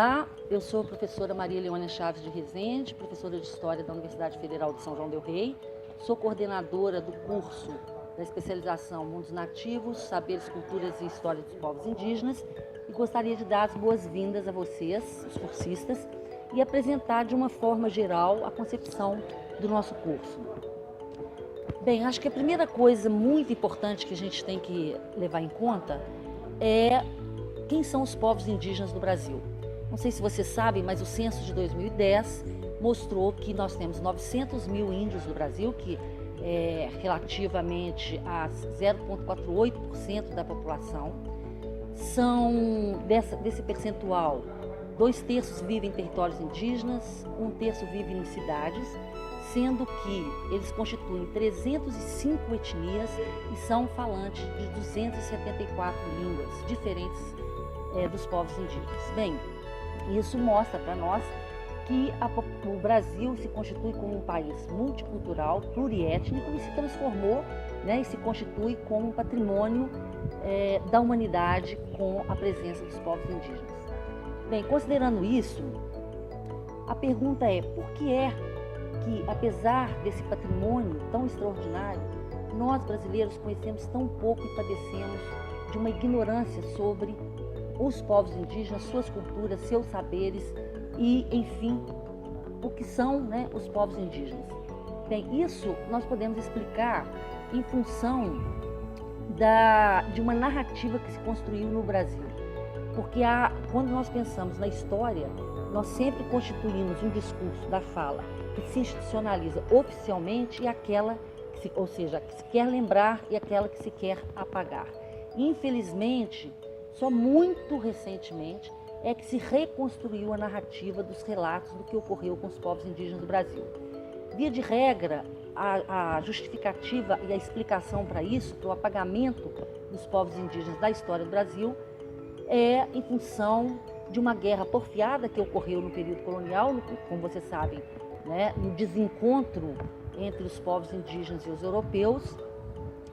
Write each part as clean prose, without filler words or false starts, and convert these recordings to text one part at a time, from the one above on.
Olá, eu sou a professora Maria Leônia Chaves de Rezende, professora de História da Universidade Federal de São João del Rei. Sou coordenadora do curso da especialização Mundos Nativos, Saberes, Culturas e História dos Povos Indígenas e gostaria de dar as boas-vindas a vocês, os cursistas, e apresentar de uma forma geral a concepção do nosso curso. Bem, acho que a primeira coisa muito importante que a gente tem que levar em conta é quem são os povos indígenas do Brasil. Não sei se vocês sabem, mas o censo de 2010 mostrou que nós temos 900 mil índios no Brasil, que é relativamente a 0,48% da população. Desse percentual, 2/3 vivem em territórios indígenas, 1/3 vivem em cidades, sendo que eles constituem 305 etnias e são falantes de 274 línguas diferentes dos povos indígenas. Bem, isso mostra para nós que o Brasil se constitui como um país multicultural, pluriétnico e se transformou, e se constitui como um patrimônio da humanidade com a presença dos povos indígenas. Bem, considerando isso, a pergunta é: por que é que, apesar desse patrimônio tão extraordinário, nós brasileiros conhecemos tão pouco e padecemos de uma ignorância sobre os povos indígenas, suas culturas, seus saberes e, enfim, o que são os povos indígenas? Bem, isso nós podemos explicar em função de uma narrativa que se construiu no Brasil. Porque quando nós pensamos na história, nós sempre constituímos um discurso da fala que se institucionaliza oficialmente e aquela que se quer lembrar e aquela que se quer apagar. Infelizmente, só muito recentemente é que se reconstruiu a narrativa dos relatos do que ocorreu com os povos indígenas do Brasil. Via de regra, a justificativa e a explicação para isso, para o apagamento dos povos indígenas da história do Brasil, é em função de uma guerra porfiada que ocorreu no período colonial, como vocês sabem, no desencontro entre os povos indígenas e os europeus,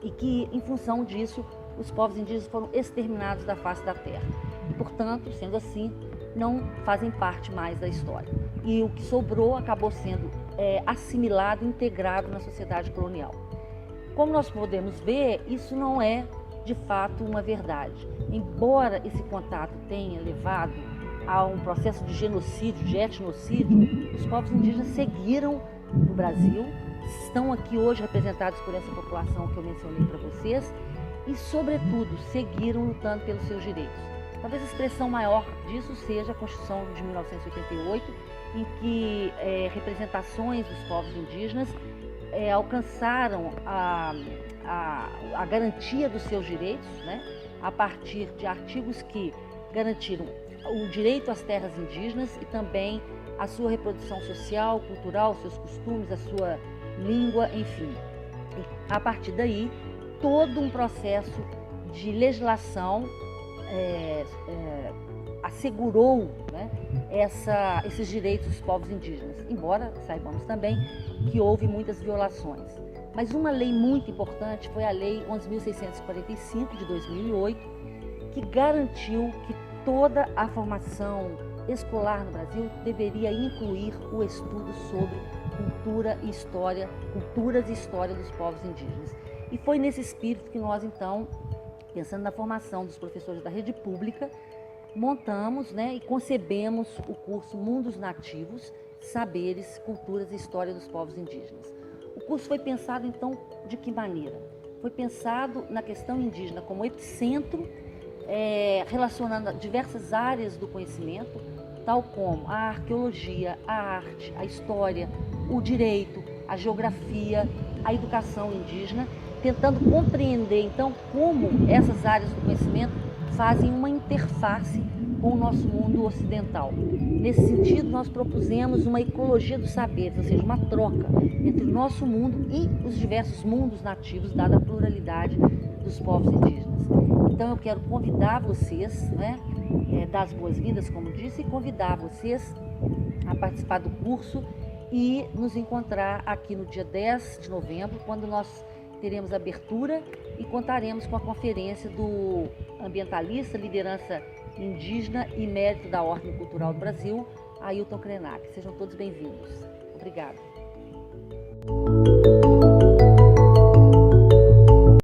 e que, em função disso, os povos indígenas foram exterminados da face da terra. E, portanto, sendo assim, não fazem parte mais da história. E o que sobrou acabou sendo assimilado, integrado na sociedade colonial. Como nós podemos ver, isso não é, de fato, uma verdade. Embora esse contato tenha levado a um processo de genocídio, de etnocídio, os povos indígenas seguiram no Brasil, estão aqui hoje representados por essa população que eu mencionei para vocês, e, sobretudo, seguiram lutando pelos seus direitos. Talvez a expressão maior disso seja a Constituição de 1988, em que representações dos povos indígenas alcançaram a garantia dos seus direitos, a partir de artigos que garantiram o direito às terras indígenas e também a sua reprodução social, cultural, seus costumes, a sua língua, enfim. E, a partir daí, todo um processo de legislação assegurou esses direitos dos povos indígenas, embora saibamos também que houve muitas violações. Mas uma lei muito importante foi a Lei 11.645 de 2008, que garantiu que toda a formação escolar no Brasil deveria incluir o estudo sobre culturas e história dos povos indígenas. E foi nesse espírito que nós, então, pensando na formação dos professores da rede pública, montamos e concebemos o curso Mundos Nativos, Saberes, Culturas e História dos Povos Indígenas. O curso foi pensado, então, de que maneira? Foi pensado na questão indígena como epicentro, relacionando diversas áreas do conhecimento, tal como a arqueologia, a arte, a história, o direito, a geografia, a educação indígena, tentando compreender, então, como essas áreas do conhecimento fazem uma interface com o nosso mundo ocidental. Nesse sentido, nós propusemos uma ecologia dos saberes, ou seja, uma troca entre o nosso mundo e os diversos mundos nativos, dada a pluralidade dos povos indígenas. Então, eu quero convidar vocês, dar as boas-vindas, como disse, e convidar vocês a participar do curso e nos encontrar aqui no dia 10 de novembro, quando nós teremos abertura e contaremos com a conferência do ambientalista, liderança indígena e mérito da Ordem Cultural do Brasil, Ailton Krenak. Sejam todos bem-vindos. Obrigada.